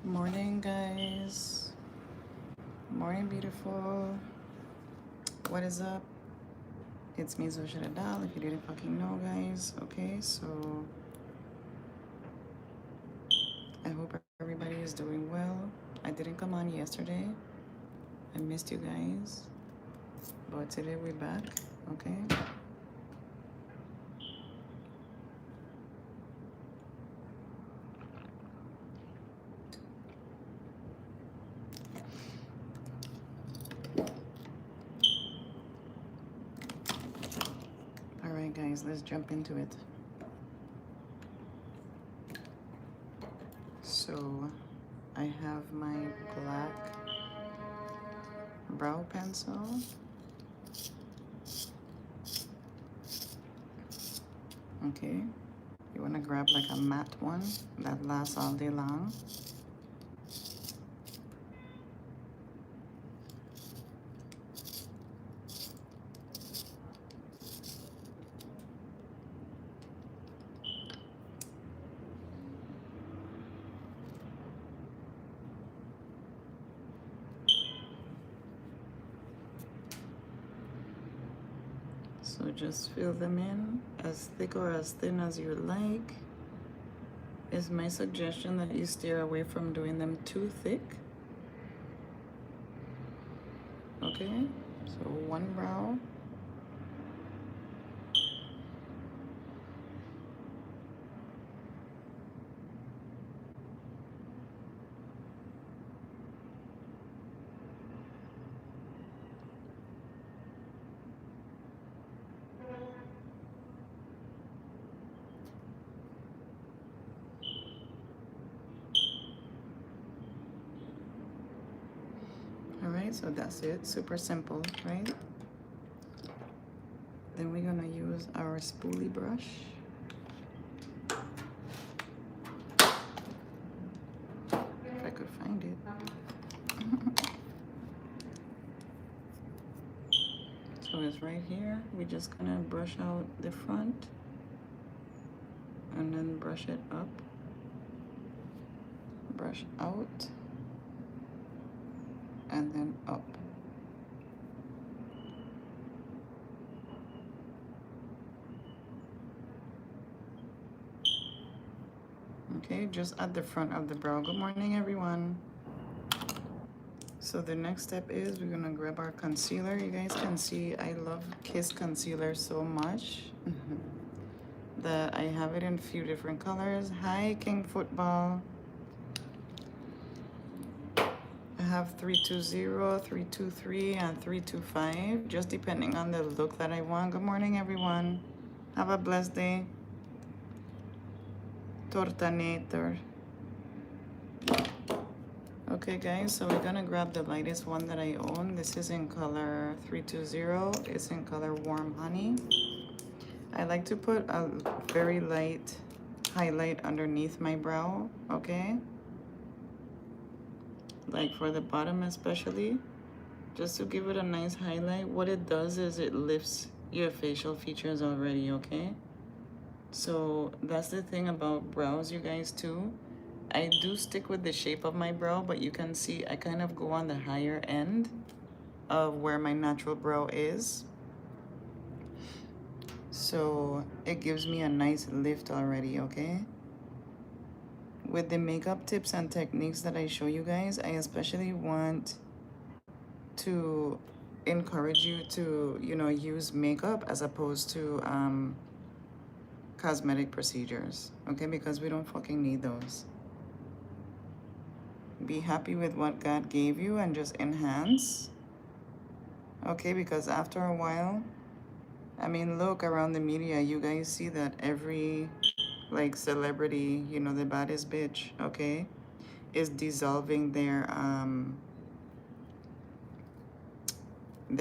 Morning, guys. Morning, beautiful. What is up? It's me, Xoxia DaDoll, if you didn't fucking know, guys. Okay, so I hope everybody is doing well. I didn't come on yesterday. I missed you guys. But today we're back, okay? All right, guys, let's jump into it. So I have my black brow pencil. Okay, you want to grab like a matte one that lasts all day long. So just fill them in as thick or as thin as you like. It's my suggestion that you steer away from doing them too thick. Okay, so one brow. All right, so that's it. Super simple, right? Then we're gonna use our spoolie brush. If I could find it. So it's right here. We're just gonna brush out the front and then brush it up. Brush out and then up. Okay, just at the front of the brow. Good morning, everyone. So the next step is we're gonna grab our concealer. You guys can see I love Kiss concealer so much that I have it in a few different colors. Hi, King Football. I have 320, 323, and 325, just depending on the look that I want. Good morning, everyone. Have a blessed day. Tortanator. Okay, guys, so we're gonna grab the lightest one that I own. This is in color 320. It's in color Warm Honey. I like to put a very light highlight underneath my brow, okay? Like for the bottom especially, just to give it a nice highlight. What it does is it lifts your facial features already, okay? So that's the thing about brows, you guys, too. I do stick with the shape of my brow, but you can see I kind of go on the higher end of where my natural brow is. So it gives me a nice lift already, okay? With the makeup tips and techniques that I show you guys, I especially want to encourage you to, use makeup as opposed to cosmetic procedures, okay? Because we don't fucking need those. Be happy with what God gave you and just enhance, okay? Because after a while, I mean, look around the media, you guys see that every like celebrity, the baddest bitch, okay, is dissolving their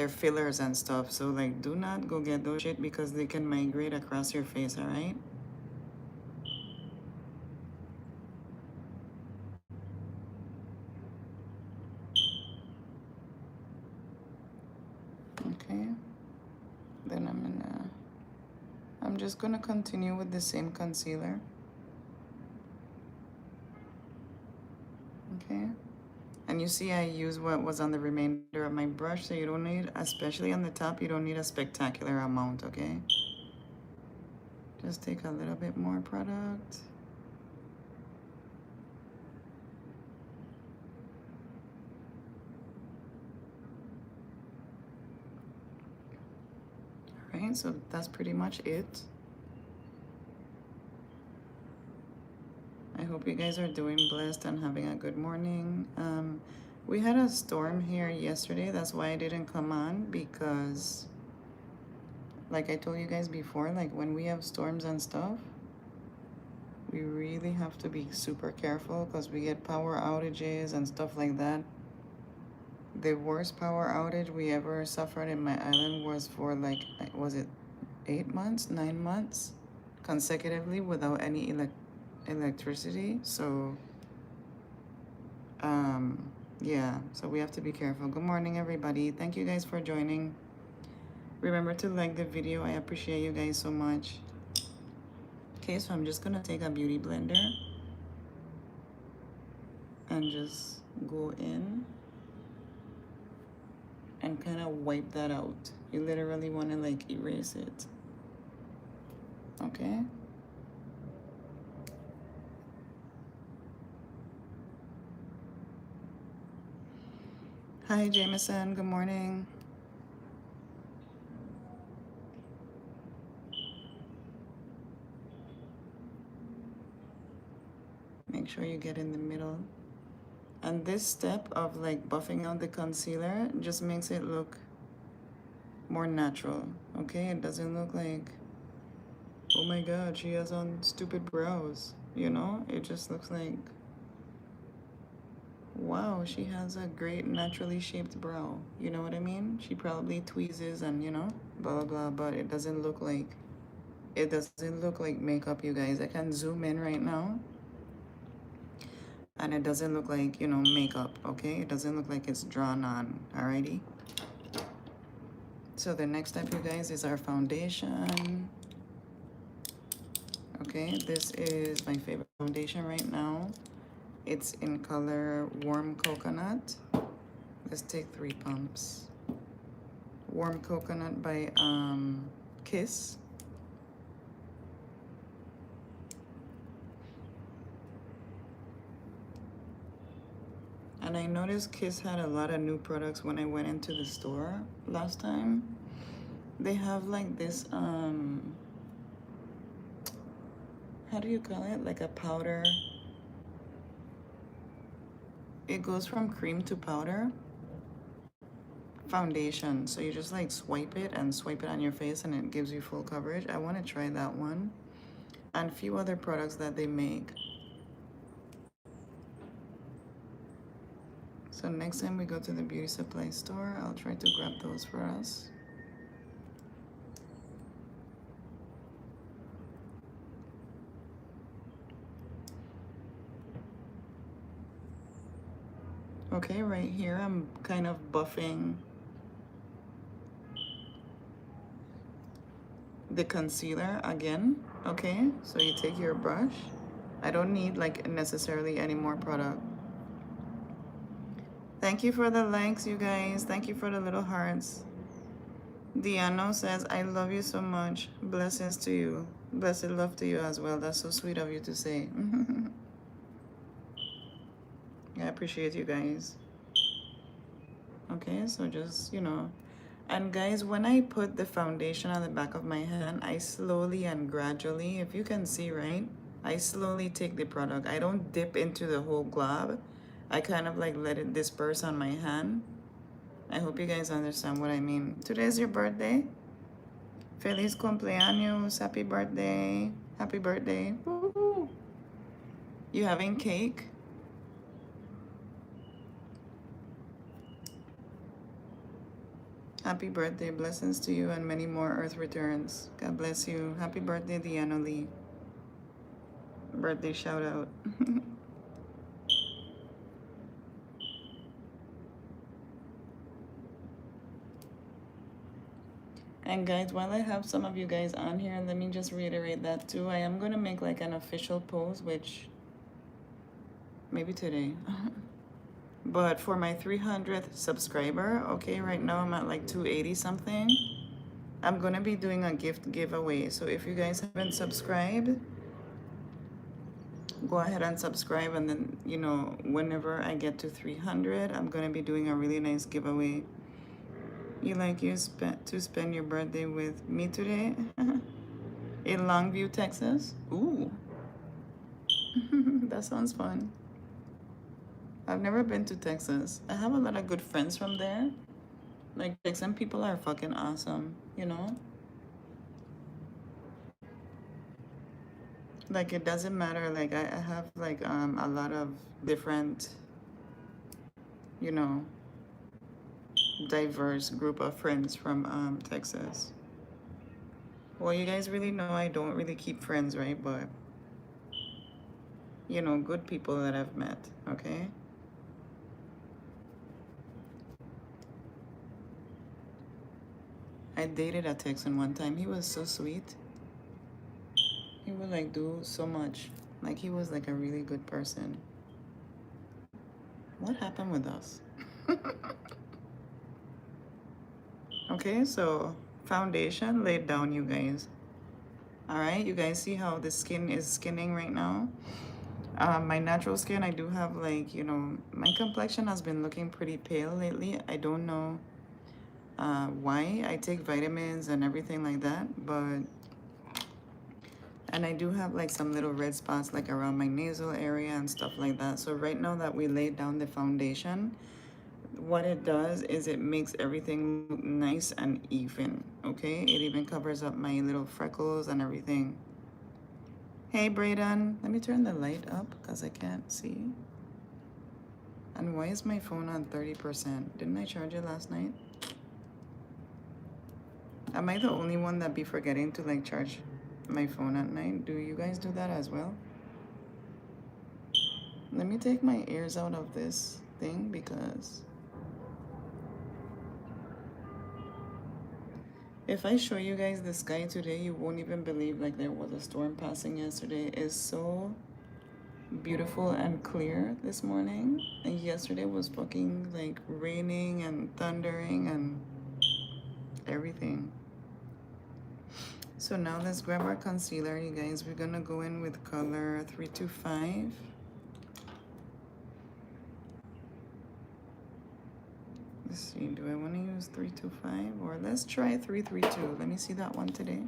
fillers and stuff. So like, do not go get those shit because they can migrate across your face, all right? Okay, then I'm just gonna continue with the same concealer. okay? And you see I use what was on the remainder of my brush, so you don't need, especially on the top, you don't need a spectacular amount, okay? Just take a little bit more product. All right, so that's pretty much it. I hope you guys are doing blessed and having a good morning. We had a storm here yesterday. That's why I didn't come on, because like I told you guys before, like when we have storms and stuff, we really have to be super careful because we get power outages and stuff like that. The worst power outage we ever suffered in my island was for like, was it 8 months, 9 months consecutively without any electricity. So yeah, so we have to be careful. Good morning, everybody. Thank you guys for joining. Remember to like the video. I appreciate you guys so much. Okay, so I'm just gonna take a beauty blender and just go in and kind of wipe that out. You literally want to like erase it. Okay. Hi, Jameson. Good morning. Make sure you get in the middle. And this step of like buffing out the concealer just makes it look more natural. Okay, it doesn't look like, oh my god, she has on stupid brows. You know, it just looks like, wow, she has a great naturally shaped brow. You know what I mean? She probably tweezes and, you know, blah blah blah, but it doesn't look like, it doesn't look like makeup, you guys. I can zoom in right now and it doesn't look like, you know, makeup. Okay, it doesn't look like it's drawn on. Alrighty, so the next step, you guys, is our foundation. Okay, this is my favorite foundation right now. It's in color Warm Coconut. Let's take 3 pumps. Warm Coconut by Kiss. And I noticed Kiss had a lot of new products when I went into the store last time. They have like this, how do you call it? Like a powder. It goes from cream to powder foundation. So you just like swipe it and swipe it on your face and it gives you full coverage. I want to try that one. And a few other products that they make. So next time we go to the beauty supply store, I'll try to grab those for us. Okay, right here I'm kind of buffing the concealer again. Okay, so you take your brush. I don't need like necessarily any more product. Thank you for the likes, you guys. Thank you for the little hearts. Diano says, I love you so much. Blessings to you. Blessed love to you as well. That's so sweet of you to say. I appreciate you guys. Okay, so just, you know. And guys, when I put the foundation on the back of my hand, I slowly and gradually, if you can see, right? I slowly take the product. I don't dip into the whole glob. I kind of like let it disperse on my hand. I hope you guys understand what I mean. Today's your birthday. Feliz cumpleaños. Happy birthday. Happy birthday. Woo-hoo. You having cake? Happy birthday. Blessings to you and many more earth returns. God bless you. Happy birthday, Deanna Lee. Birthday shout out. And guys, while I have some of you guys on here, let me just reiterate that too. I am going to make like an official post, which maybe today. But for my 300th subscriber, okay, right now I'm at like 280 something. I'm gonna be doing a gift giveaway. So if you guys haven't subscribed, go ahead and subscribe, and then, you know, whenever I get to 300, I'm gonna be doing a really nice giveaway. You like to spend your birthday with me today? In Longview, Texas? Ooh. That sounds fun. I've never been to Texas. I have a lot of good friends from there. Like some people are fucking awesome, you know? Like it doesn't matter. Like I have like a lot of different, you know, diverse group of friends from Texas. Well, you guys really know I don't really keep friends, right? But you know, good people that I've met, okay? I dated a Texan one time. He was so sweet. He would like do so much. Like he was like a really good person. What happened with us? Okay, so foundation laid down, you guys. All right, you guys see how the skin is skinning right now? My natural skin, I do have like, you know, my complexion has been looking pretty pale lately. I don't know why. I take vitamins and everything like that, but, and I do have like some little red spots like around my nasal area and stuff like that. So right now that we laid down the foundation, what it does is it makes everything look nice and even, okay? It even covers up my little freckles and everything. Hey, Braden, let me turn the light up because I can't see. And why is my phone on 30%? Didn't I charge it last night? Am I the only one that be forgetting to like charge my phone at night? Do you guys do that as well? Let me take my ears out of this thing because if I show you guys the sky today, you won't even believe like there was a storm passing yesterday. It's so beautiful and clear this morning. And yesterday was fucking like raining and thundering and everything. So now let's grab our concealer, you guys. We're gonna go in with color 325. Let's see, do I want to use 325 or let's try 332? Let me see that one today.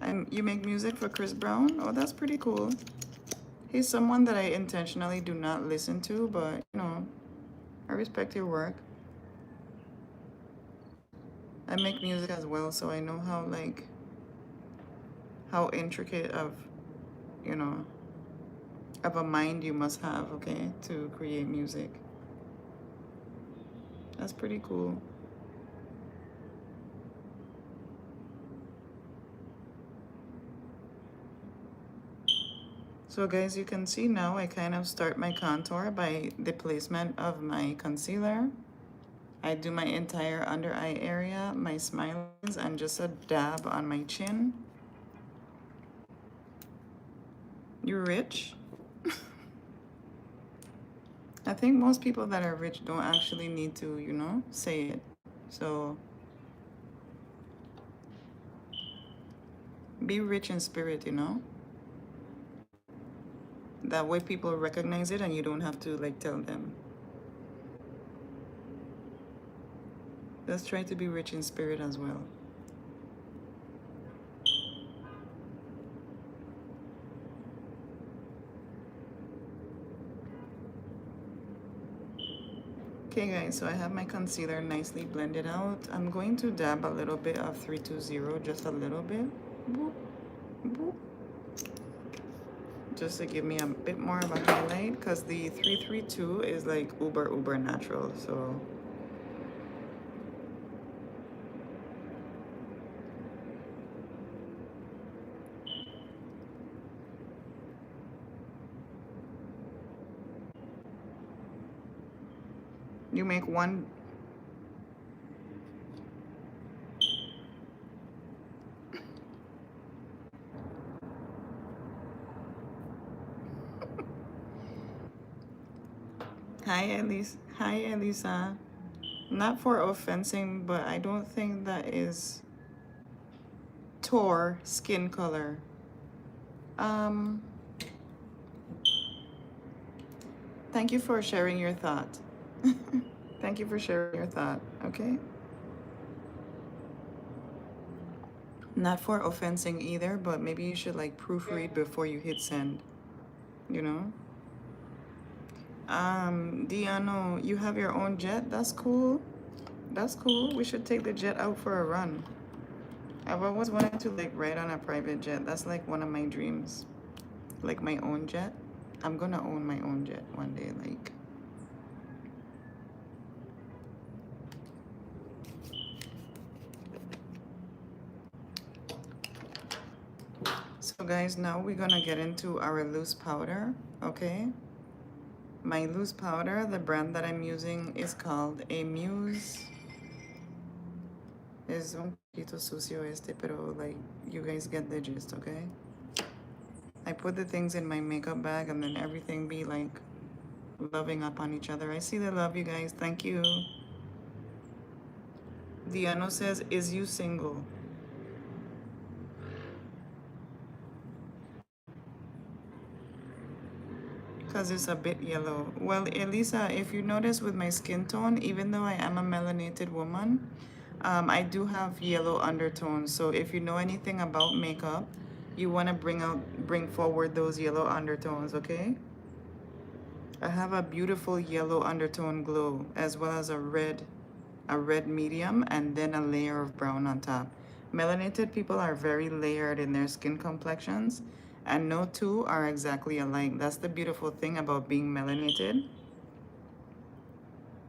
And you make music for Chris Brown? Oh, that's pretty cool. He's someone that I intentionally do not listen to, but you know, I respect your work. I make music as well, so I know how like how intricate of, you know, of a mind you must have, okay, to create music. That's pretty cool. So guys, you can see now I kind of start my contour by the placement of my concealer. I do my entire under eye area, my smilers, and just a dab on my chin. You rich? I think most people that are rich don't actually need to, you know, say it. So be rich in spirit, you know? That way people recognize it and you don't have to like tell them. Let's try to be rich in spirit as well. Okay guys, so I have my concealer nicely blended out. I'm going to dab a little bit of 320, just a little bit. Boop, boop. Just to give me a bit more of a highlight, because the 332 is like uber natural, so you make one. Hi, Elisa. Hi, Elisa. Not for offending, but I don't think that is Tor skin color. Um, Thank you for sharing your thought. Thank you for sharing your thought, okay? Not for offending either, but maybe you should like proofread before you hit send, you know? Diano, you have your own jet? That's cool. That's cool. We should take the jet out for a run. I've always wanted to like ride on a private jet. That's like one of my dreams. Like my own jet. I'm gonna own my own jet one day, like. So guys, now we're gonna get into our loose powder, okay? My loose powder, the brand that I'm using is called a Muse. Es un poquito sucio este, pero like, you guys get the gist, okay? I put the things in my makeup bag and then everything be like loving up on each other. I see the love, you guys. Thank you. Diano says, is you single? Because it's a bit yellow. Well, Elisa, if you notice with my skin tone, even though I am a melanated woman, I do have yellow undertones. So if you know anything about makeup, you want to bring forward those yellow undertones, okay? I have a beautiful yellow undertone glow, as well as a red medium, and then a layer of brown on top. Melanated people are very layered in their skin complexions, and no two are exactly alike. That's the beautiful thing about being melanated.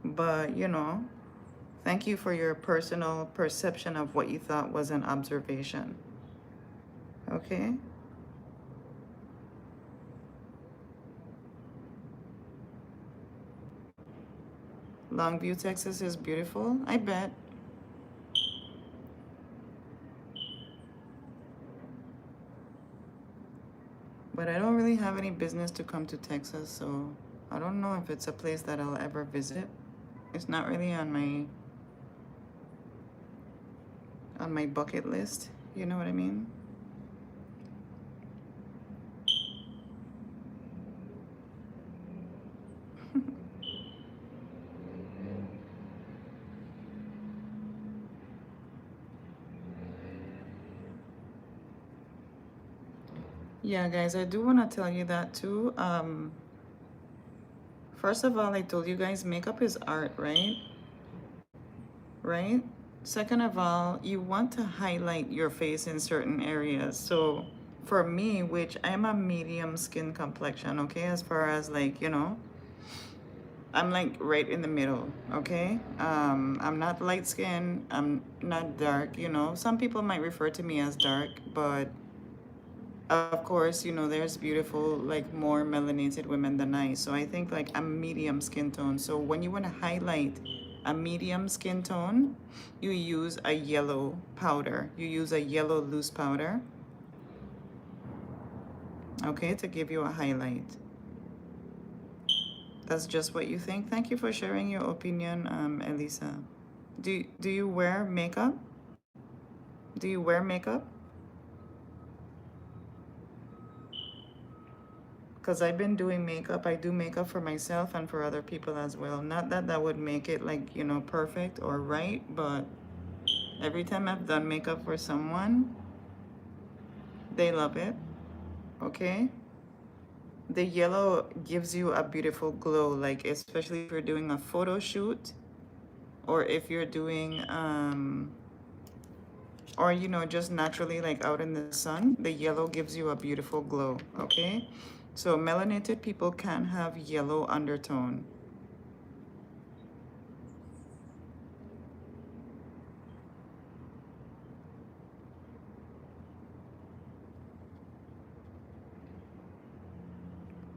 But, you know, thank you for your personal perception of what you thought was an observation. Okay? Longview, Texas is beautiful. I bet. But I don't really have any business to come to Texas, so I don't know if it's a place that I'll ever visit. It's not really on my bucket list. You know what I mean? Yeah, guys, I do want to tell you that too. First of all, I told you guys makeup is art, right? Right? Second of all, you want to highlight your face in certain areas. So for me, which I'm a medium skin complexion, okay, as far as like, you know, I'm like right in the middle, okay? I'm not light skin, I'm not dark, you know. Some people might refer to me as dark, but of course, you know, there's beautiful, like more melanated women than I. So I think like I'm medium skin tone. So when you want to highlight a medium skin tone, you use a yellow powder. You use a yellow loose powder, okay, to give you a highlight. That's just what you think. Thank you for sharing your opinion, Elisa. Do you wear makeup? Do you wear makeup? Because I've been doing makeup. I do makeup for myself and for other people as well. Not that that would make it like, you know, perfect or right, but every time I've done makeup for someone, they love it, okay? The yellow gives you a beautiful glow, like especially if you're doing a photo shoot or if you're doing, or you know, just naturally like out in the sun, the yellow gives you a beautiful glow, okay? So melanated people can have yellow undertone.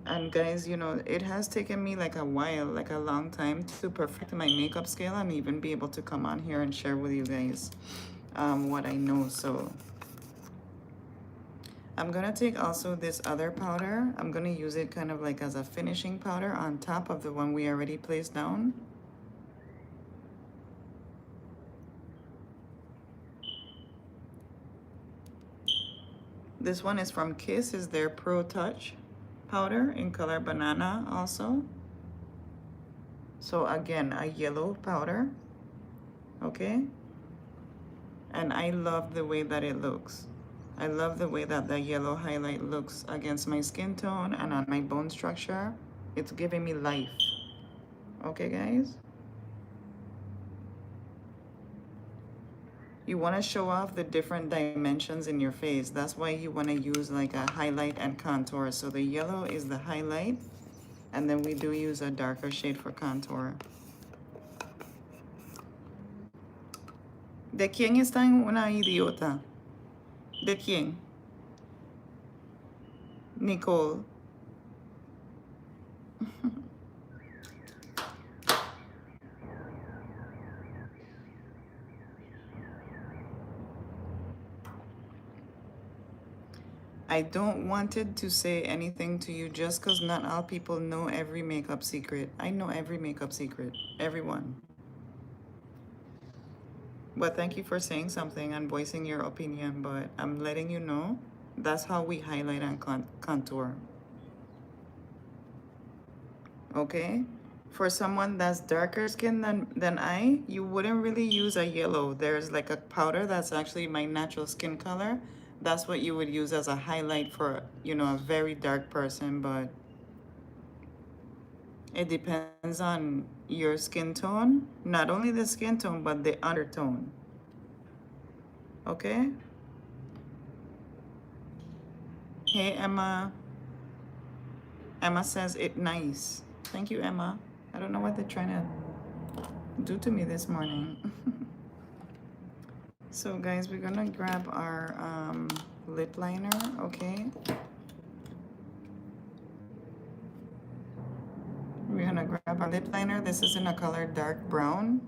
And guys, you know, it has taken me like a while, like a long time to perfect my makeup skill and even be able to come on here and share with you guys what I know. So I'm gonna take also this other powder. I'm gonna use it kind of like as a finishing powder on top of the one we already placed down. This one is from Kiss, is their Pro Touch powder in color banana also. So again, a yellow powder, okay? And I love the way that it looks. I love the way that the yellow highlight looks against my skin tone and on my bone structure. It's giving me life. Okay, guys? You want to show off the different dimensions in your face. That's why you want to use like a highlight and contour. So the yellow is the highlight, and then we do use a darker shade for contour. ¿De quién está en una idiota? ¿De quién? Nicole. I don't wanted to say anything to you just because not all people know every makeup secret. I know every makeup secret. Everyone. But thank you for saying something and voicing your opinion. But I'm letting you know that's how we highlight and contour. Okay? For someone that's darker skin than I, you wouldn't really use a yellow. There's like a powder that's actually my natural skin color. That's what you would use as a highlight for, you know, a very dark person, but it depends on your skin tone. Not only the skin tone, but the undertone. Okay? Hey, Emma. Emma says it nice. Thank you, Emma. I don't know what they're trying to do to me this morning. So guys, we're gonna grab our lip liner, okay? We're gonna grab our lip liner. This is in a color dark brown.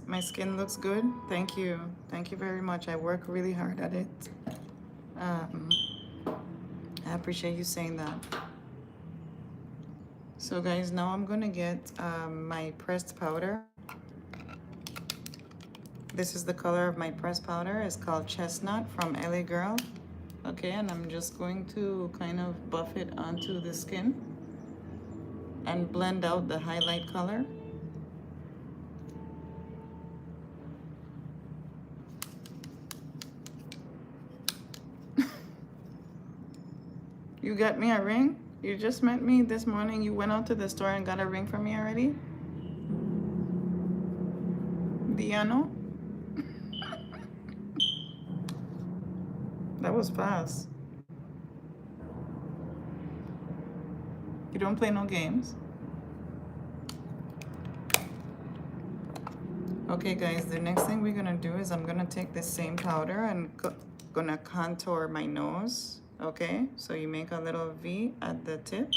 My skin looks good. Thank you. Thank you very much. I work really hard at it. I appreciate you saying that. So guys, now I'm gonna get my pressed powder. This is the color of my pressed powder. It's called Chestnut from LA Girl. Okay, and I'm just going to kind of buff it onto the skin and blend out the highlight color. You got me a ring? You just met me this morning. You went out to the store and got a ring for me already? Diano? That was fast. You don't play no games? Okay guys, the next thing we're gonna do is I'm gonna take this same powder and gonna contour my nose. Okay, so you make a little V at the tip.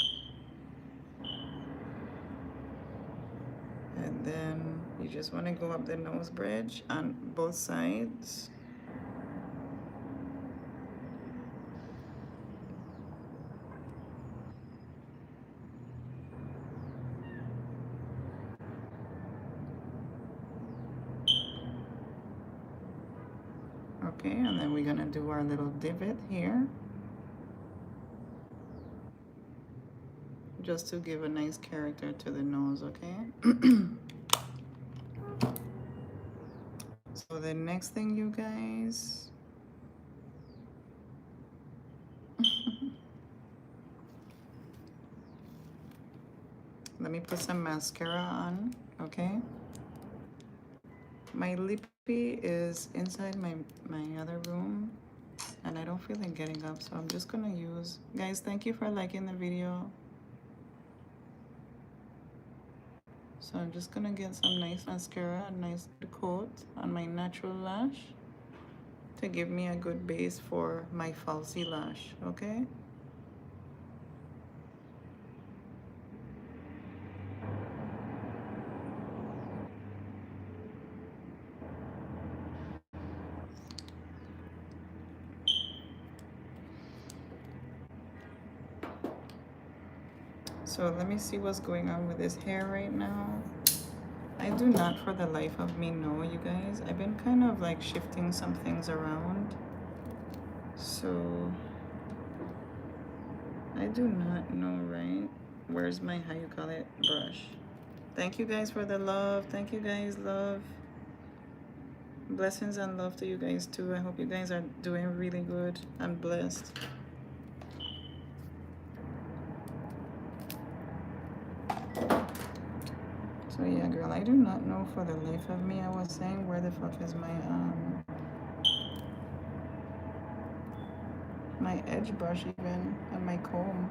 And then you just wanna go up the nose bridge on both sides. Okay, and then we're gonna do our little divot here. just to give a nice character to the nose, okay? So the next thing, you guys, let me put some mascara on, okay? My lippy is inside my other room, and I don't feel like getting up, so I'm just gonna use, guys, thank you for liking the video. So I'm just gonna get some nice mascara, a nice coat on my natural lash to give me a good base for my falsy lash, okay? So let me see what's going on with this hair right now. I do not for the life of me know, you guys. I've been kind of like shifting some things around. So I do not know, right? Where's my, how you call it, brush? Thank you guys for the love. Thank you guys, love. Blessings and love to you guys too. I hope you guys are doing really good. I'm blessed. So yeah, girl, I do not know for the life of me. I was saying, where the fuck is my edge brush even, and my comb?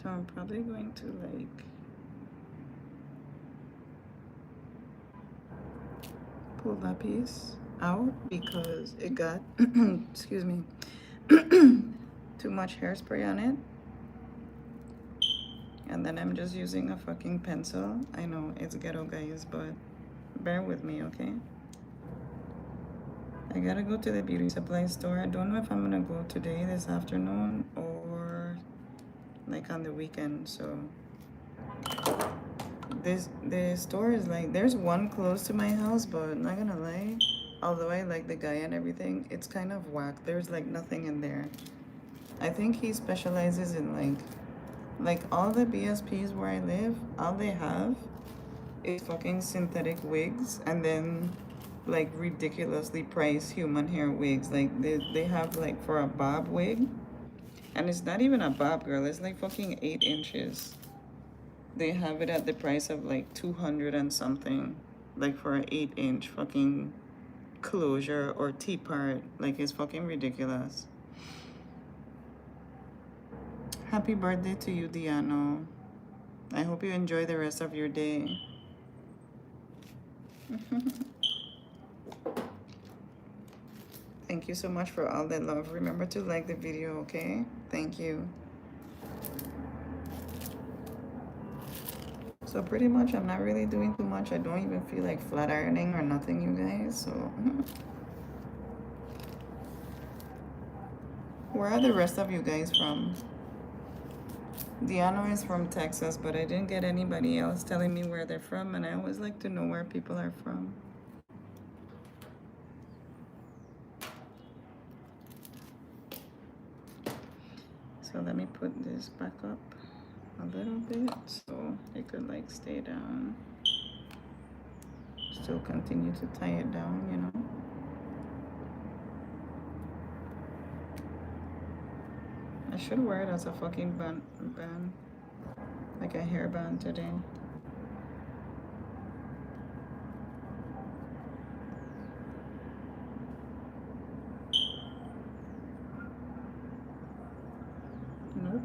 So I'm probably going to like pull that piece out because it got, excuse me, too much hairspray on it. And then I'm just using a fucking pencil. I know it's ghetto, guys, but bear with me, okay? I gotta go to the beauty supply store. I don't know if I'm gonna go today, this afternoon, or like on the weekend. So the store is like, there's one close to my house, but I'm not gonna lie, although I like the guy and everything, it's kind of whack. There's like nothing in there. I think he specializes in like all the BSPs where I live, all they have is fucking synthetic wigs, and then like ridiculously priced human hair wigs. Like they have like for a bob wig, and it's not even a bob, girl, it's like fucking 8 inches. They have it at the price of like 200 and something, like for an 8-inch fucking closure or T-part. Like, it's fucking ridiculous. Happy birthday to you, Diano. I hope you enjoy the rest of your day. Thank you so much for all the love. Remember to like the video, okay? Thank you. So pretty much I'm not really doing too much. I don't even feel like flat ironing or nothing, you guys. So where are the rest of you guys from? Diana is from Texas, but I didn't get anybody else telling me where they're from, and I always like to know where people are from. So let me put this back up a little bit so it could like stay down. Still continue to tie it down, you know. I should wear it as a fucking band, like a hairband today. Nope.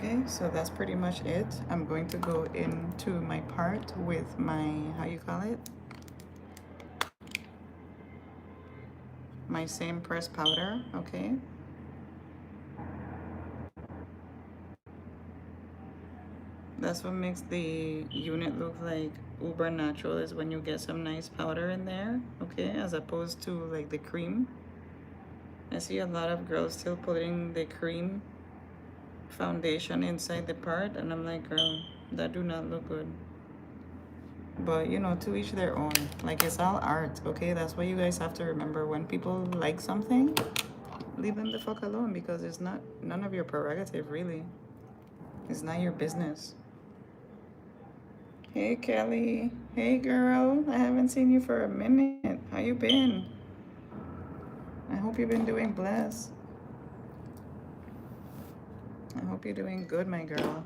Okay, so that's pretty much it. I'm going to go into my part with my, how you call it? My same pressed powder, okay? That's what makes the unit look like uber natural, is when you get some nice powder in there, okay? As opposed to like the cream. I see a lot of girls still putting the cream foundation inside the part, and I'm like, girl, that do not look good. But you know, to each their own. Like, it's all art, okay? That's what you guys have to remember. When people like something, leave them the fuck alone, because it's not none of your prerogative, really. It's not your business. Hey Kelly. Hey girl. I haven't seen you for a minute. How you been? I hope you've been doing blessed. I hope you're doing good, my girl.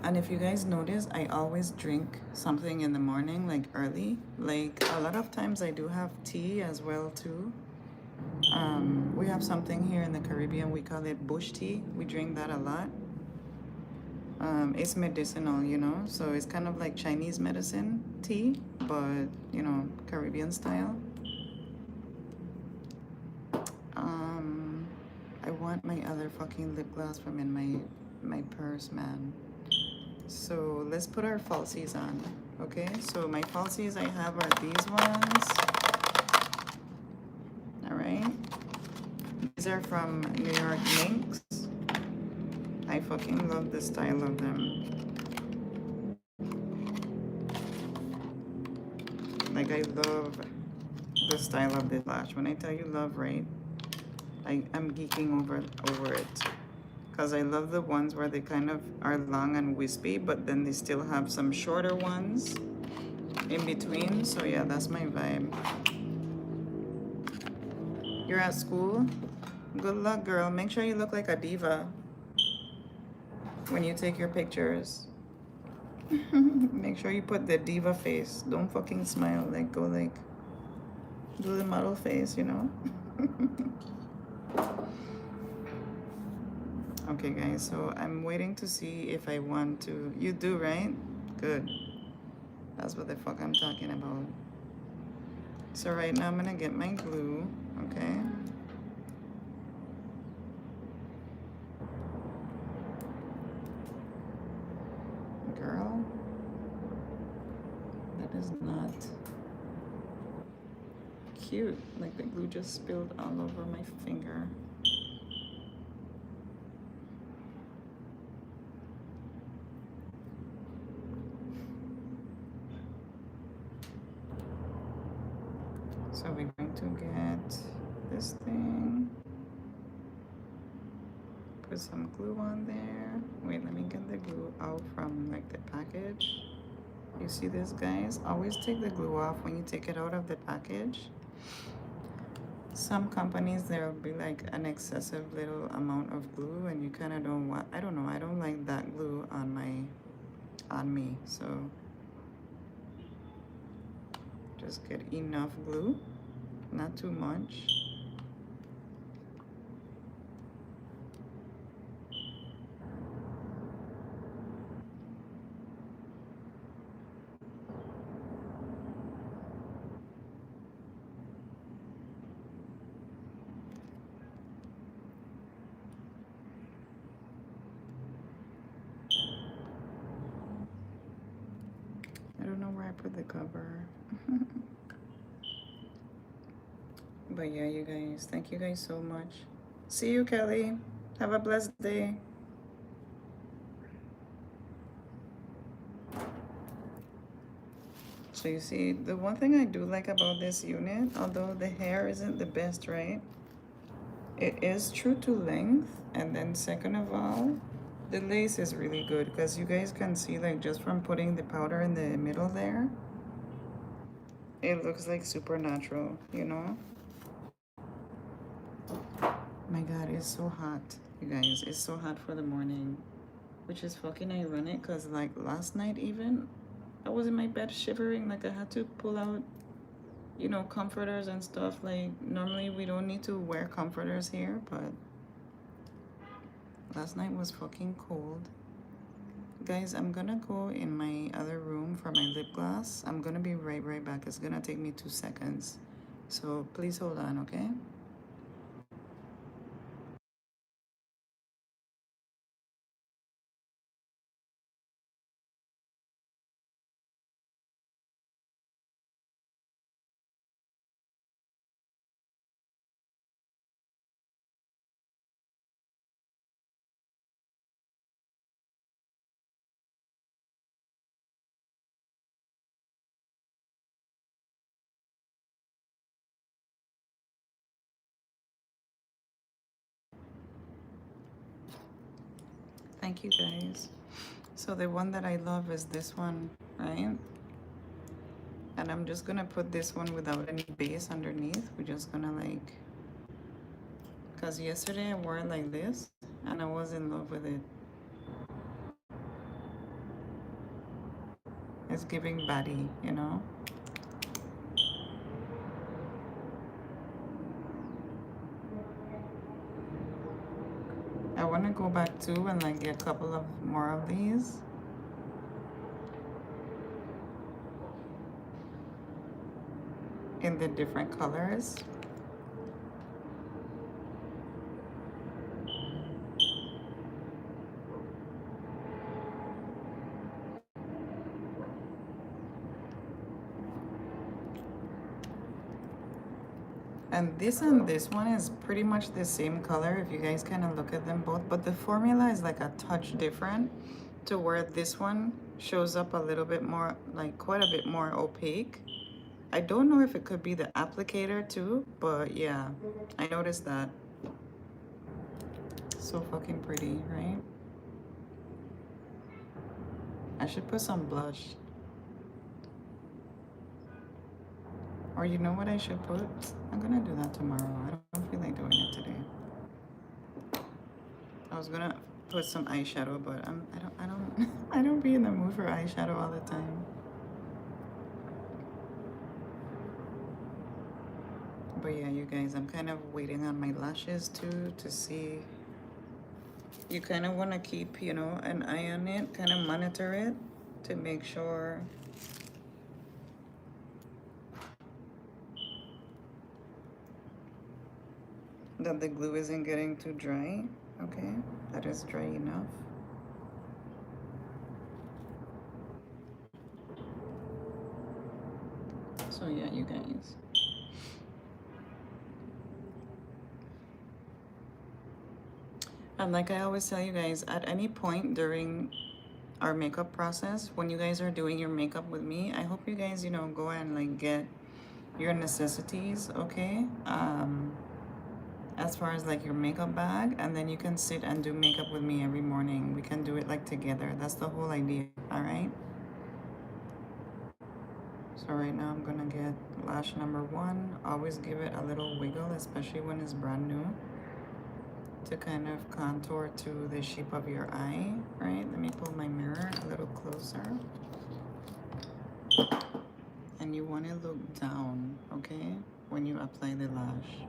And if you guys notice, I always drink something in the morning, like early. Like a lot of times I do have tea as well too. We have something here in the Caribbean, we call it bush tea. We drink that a lot. It's medicinal, you know, so it's kind of like Chinese medicine tea, but you know, Caribbean style. I want my other fucking lip gloss from in my purse, man. So let's put our falsies on, okay? So my falsies I have are these ones. All right. These are from New York Minx. I fucking love the style of them. Like, I love the style of this lash. When I tell you love, right? I'm geeking over it. Because I love the ones where they kind of are long and wispy, but then they still have some shorter ones in between. So yeah, that's my vibe. You're at school? Good luck, girl. Make sure you look like a diva when you take your pictures. Make sure you put the diva face. Don't fucking smile. Like, go like, do the model face, you know? Okay, guys, so I'm waiting to see if I want to. You do, right? Good. That's what the fuck I'm talking about. So right now I'm gonna get my glue, okay? Girl, that is not cute. Like, the glue just spilled all over my finger. So we're going to get this thing. Put some glue on there. Wait, let me get the glue out from like the package. You see this, guys? Always take the glue off when you take it out of the package. Some companies, there'll be like an excessive little amount of glue, and you kind of don't want, I don't know, I don't like that glue on me. So just get enough glue, not too much. I don't know where I put the cover. But yeah, you guys, thank you guys so much. See you, Kelly. Have a blessed day. So you see, the one thing I do like about this unit, although the hair isn't the best, right? It is true to length. And then second of all, the lace is really good, because you guys can see, like, just from putting the powder in the middle there, it looks like super natural, you know? My God, it's so hot, you guys. It's so hot for the morning, which is fucking ironic, because like last night even, I was in my bed shivering, like I had to pull out you know, comforters and stuff. Like, normally we don't need to wear comforters here, but last night was fucking cold. Guys, I'm gonna go in my other room for my lip gloss. I'm gonna be right back. It's gonna take me 2 seconds. So please hold on, okay? Thank you guys. So the one that I love is this one, right? And I'm just gonna put this one without any base underneath. We're just gonna like, because yesterday I wore it like this and I was in love with it. It's giving baddie, you know? I want to go back too and like get a couple of more of these. In the different colors. And this one is pretty much the same color if you guys kind of look at them both, but the formula is like a touch different to where this one shows up a little bit more, like quite a bit more opaque. I don't know if it could be the applicator too, but yeah, I noticed that. So fucking pretty, right? I should put some blush. Or you know what I should put? I'm gonna do that tomorrow. I don't feel like doing it today. I was gonna put some eyeshadow, but I don't be in the mood for eyeshadow all the time. But yeah, you guys, I'm kind of waiting on my lashes too to see. You kind of want to keep, you know, an eye on it, kind of monitor it to make sure that the glue isn't getting too dry. Okay, that is dry enough. So yeah, you guys. And like I always tell you guys, at any point during our makeup process, when you guys are doing your makeup with me, I hope you guys, you know, go and like get your necessities, okay? As far as like your makeup bag, and then you can sit and do makeup with me every morning. We can do it like together. That's the whole idea, all right? So right now I'm gonna get lash number 1. Always give it a little wiggle, especially when it's brand new, to kind of contour to the shape of your eye, right? Let me pull my mirror a little closer. And you want to look down, okay, when you apply the lash.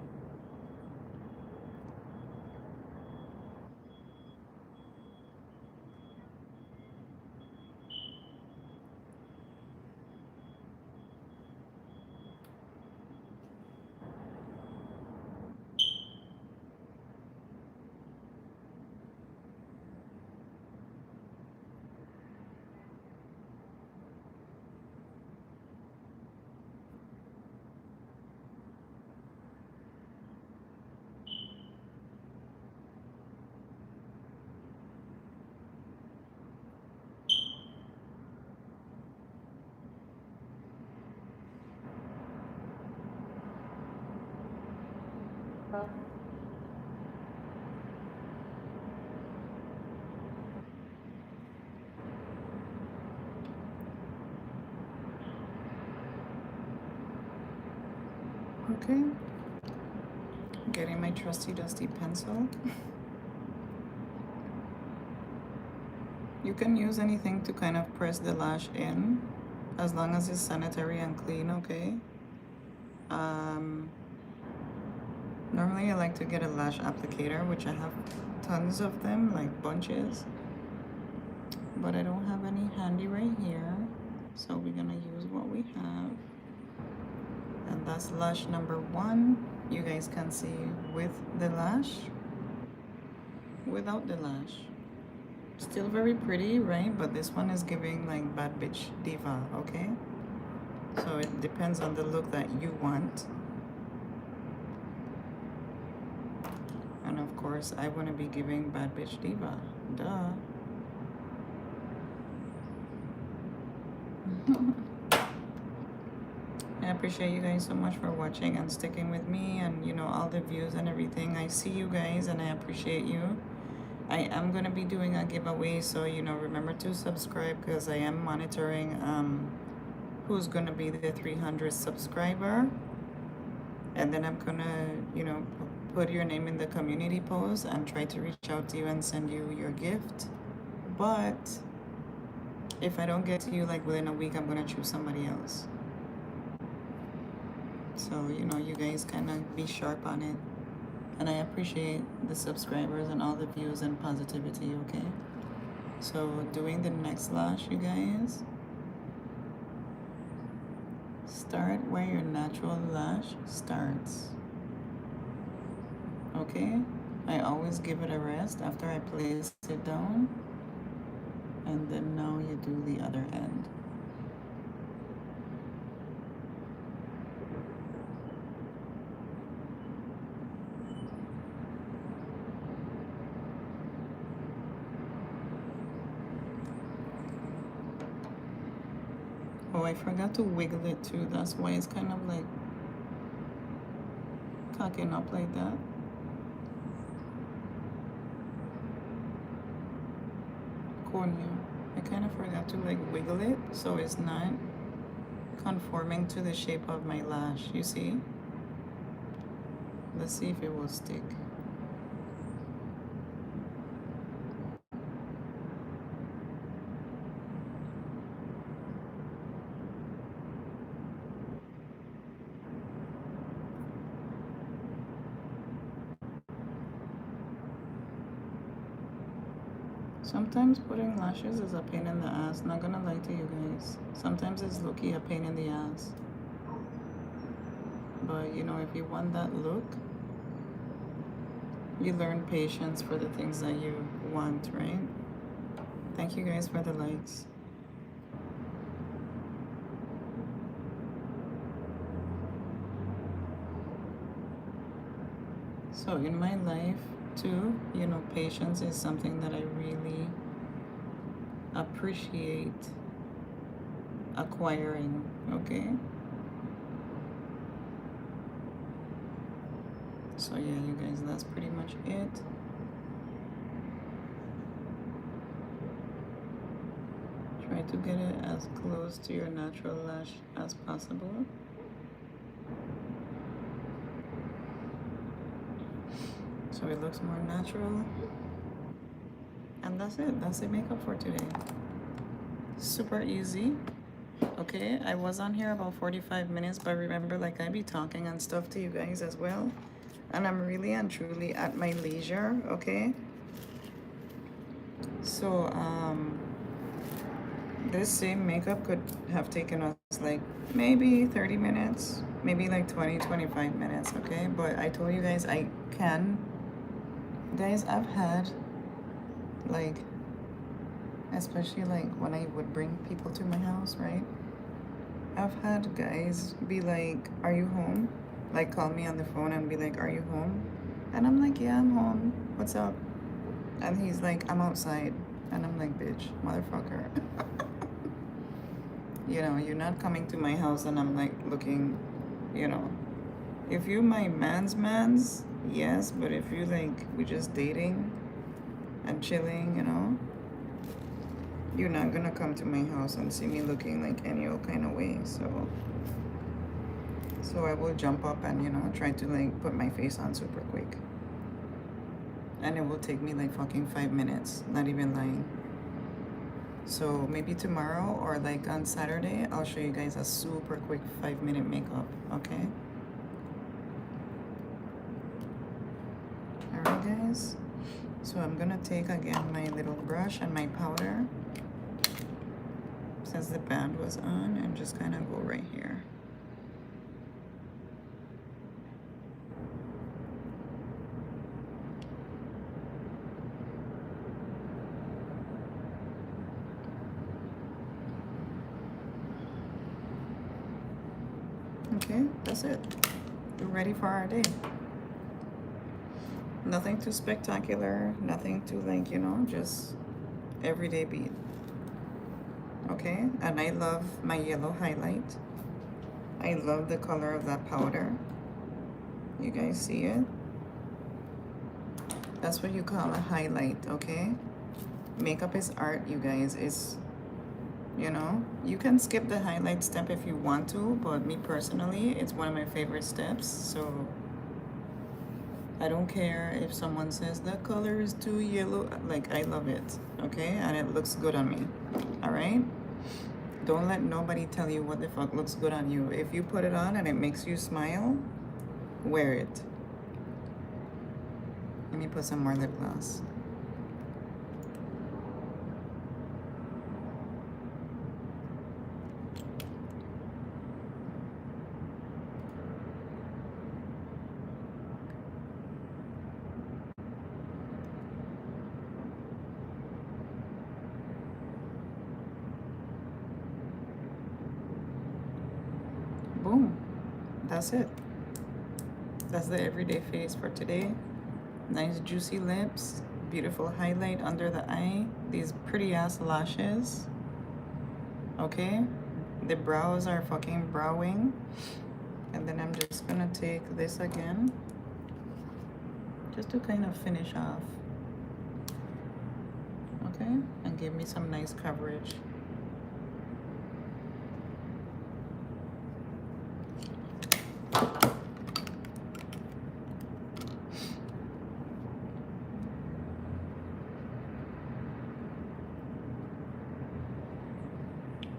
Okay, getting my trusty dusty pencil. You can use anything to kind of press the lash in, as long as it's sanitary and clean, okay? Um, Normally I like to get a lash applicator, which I have tons of them, like bunches. But I don't have any handy right here. So we're gonna use what we have. And that's lash number 1. You guys can see with the lash, without the lash. Still very pretty, right? But this one is giving like bad bitch diva, okay? So it depends on the look that you want. And of course, I want to be giving bad bitch diva. Duh. I appreciate you guys so much for watching and sticking with me, and you know, all the views and everything. I see you guys and I appreciate you. I am going to be doing a giveaway, so you know, remember to subscribe, because I am monitoring who's going to be the 300 subscriber. And then I'm going to, you know, put your name in the community post and try to reach out to you and send you your gift. But if I don't get to you like within a week, I'm going to choose somebody else. So, you know, you guys kind of be sharp on it. And I appreciate the subscribers and all the views and positivity, okay? So, doing the next lash, you guys. Start where your natural lash starts. Okay? I always give it a rest after I place it down. And then now you do the other end. Oh, I forgot to wiggle it too. That's why it's kind of like cocking up like that. Cornea. I kind of forgot to like wiggle it so it's not conforming to the shape of my lash. You see? Let's see if it will stick. Sometimes putting lashes is a pain in the ass, not gonna lie to you guys. Sometimes it's low-key a pain in the ass. But you know, if you want that look, you learn patience for the things that you want, right? Thank you guys for the likes. So in my life too, you know, patience is something that I really appreciate acquiring, okay? So yeah, you guys, that's pretty much it. Try to get it as close to your natural lash as possible. So it looks more natural. And that's it. That's the makeup for today. Super easy. Okay, I was on here about 45 minutes, but remember, like, I be talking and stuff to you guys as well. And I'm really and truly at my leisure, okay? So, this same makeup could have taken us like maybe 30 minutes, maybe like 20-25 minutes, okay? But I told you guys I can. Guys, I've had like, especially like when I would bring people to my house, right? I've had guys be like, are you home? Like call me on the phone and be like, are you home? And I'm like, yeah, I'm home. What's up? And he's like, I'm outside. And I'm like, bitch, motherfucker. You know, you're not coming to my house and I'm like looking, you know. If you my mans, yes, but if you like, we just dating and chilling, you know, you're not gonna come to my house and see me looking like any old kind of way. So I will jump up and, you know, try to like put my face on super quick. And it will take me like fucking 5 minutes, not even lying. So maybe tomorrow or like on Saturday, I'll show you guys a super quick 5-minute makeup, okay? Alright guys, so I'm gonna take again my little brush and my powder since the band was on and just kind of go right here. Okay, that's it. We're ready for our day. Nothing too spectacular, nothing too like, you know, just everyday beat. Okay, and I love my yellow highlight. I love the color of that powder. You guys see it? That's what you call a highlight, okay? Makeup is art, you guys. It's, you know, you can skip the highlight step if you want to, but me personally, it's one of my favorite steps. So I don't care if someone says that color is too yellow. Like, I love it, okay? And it looks good on me, all right? Don't let nobody tell you what the fuck looks good on you. If you put it on and it makes you smile, wear it. Let me put some more lip gloss. Boom. That's it. That's the everyday face for today. Nice juicy lips, beautiful highlight under the eye, these pretty ass lashes. Okay, the brows are fucking browing. And then I'm just gonna take this again just to kind of finish off. Okay, and give me some nice coverage.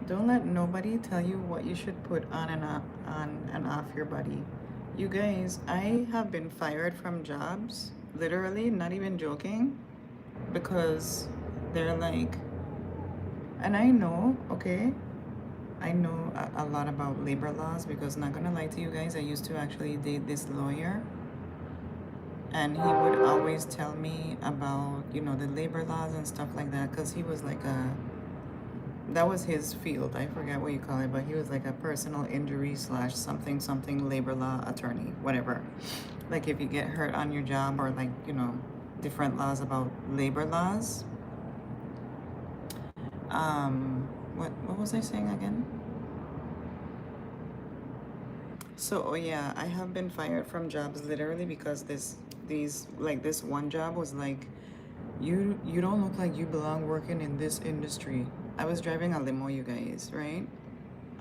Don't let nobody tell you what you should put on and off your body. You guys, I have been fired from jobs, literally, not even joking, because they're like, and I know, okay, I know a lot about labor laws because, not gonna lie to you guys, I used to actually date this lawyer, and he would always tell me about, you know, the labor laws and stuff like that, because he was like that was his field. I forget what you call it, but he was like a personal injury / something labor law attorney, whatever. Like if you get hurt on your job, or like, you know, different laws about labor laws. What was I saying again? So, oh yeah, I have been fired from jobs literally because this one job was like, you don't look like you belong working in this industry. I was driving a limo, you guys, right?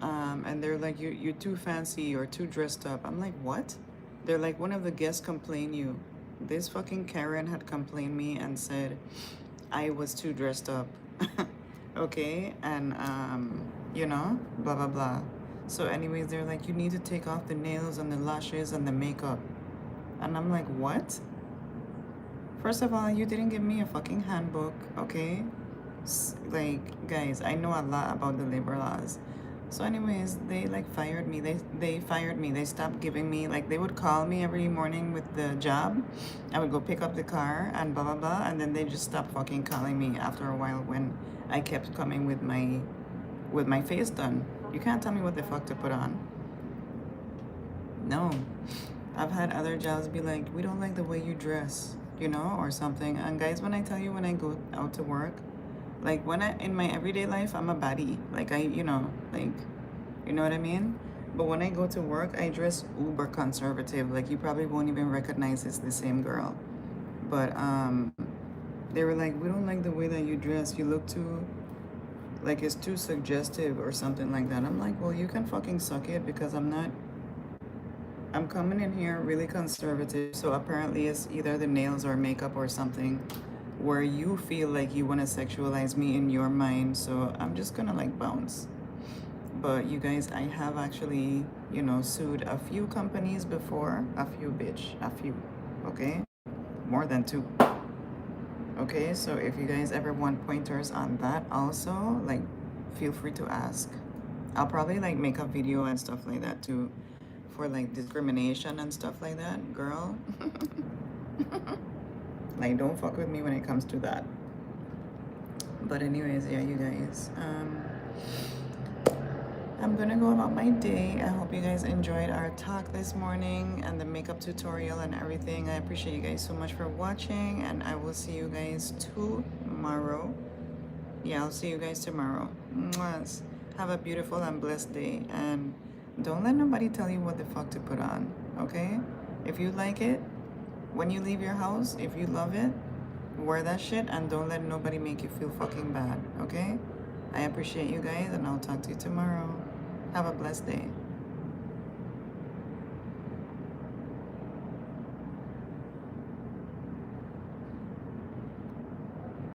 And they're like, you're too fancy or too dressed up. I'm like, what? They're like, one of the guests complained you. This fucking Karen had complained me and said I was too dressed up. Okay, and you know, blah blah blah. So anyways, they're like, you need to take off the nails and the lashes and the makeup. And I'm like, what? First of all, you didn't give me a fucking handbook, okay? Like, guys, I know a lot about the labor laws. So anyways, they like fired me. They fired me. They stopped giving me, like, they would call me every morning with the job. I would go pick up the car and blah blah blah, and then they just stopped fucking calling me after a while when I kept coming with my face done. You can't tell me what the fuck to put on. No. I've had other jobs be like, we don't like the way you dress, you know, or something. And guys, when I tell you, when I go out to work, like in my everyday life, I'm a baddie. Like you know, like, you know what I mean? But when I go to work, I dress uber conservative. Like you probably won't even recognize it's the same girl. But they were like, we don't like the way that you dress. You look too, like it's too suggestive or something like that. I'm like, well, you can fucking suck it because I'm coming in here really conservative. So apparently it's either the nails or makeup or something where you feel like you want to sexualize me in your mind. So I'm just gonna like bounce. But you guys, I have actually, you know, sued a few companies before. A few, bitch. A few. Okay? more than 2. Okay, so if you guys ever want pointers on that also, like, feel free to ask. I'll probably like make a video and stuff like that too, for like discrimination and stuff like that, girl. Like, don't fuck with me when it comes to that. But anyways, yeah, you guys, I'm gonna go about my day. I hope you guys enjoyed our talk this morning and the makeup tutorial and everything. I appreciate you guys so much for watching, and I will see you guys tomorrow. Yeah, I'll see you guys tomorrow. Mwahs. Have a beautiful and blessed day, and don't let nobody tell you what the fuck to put on, okay? If you like it, when you leave your house, if you love it, wear that shit, and don't let nobody make you feel fucking bad, okay? I appreciate you guys, and I'll talk to you tomorrow. Have a blessed day.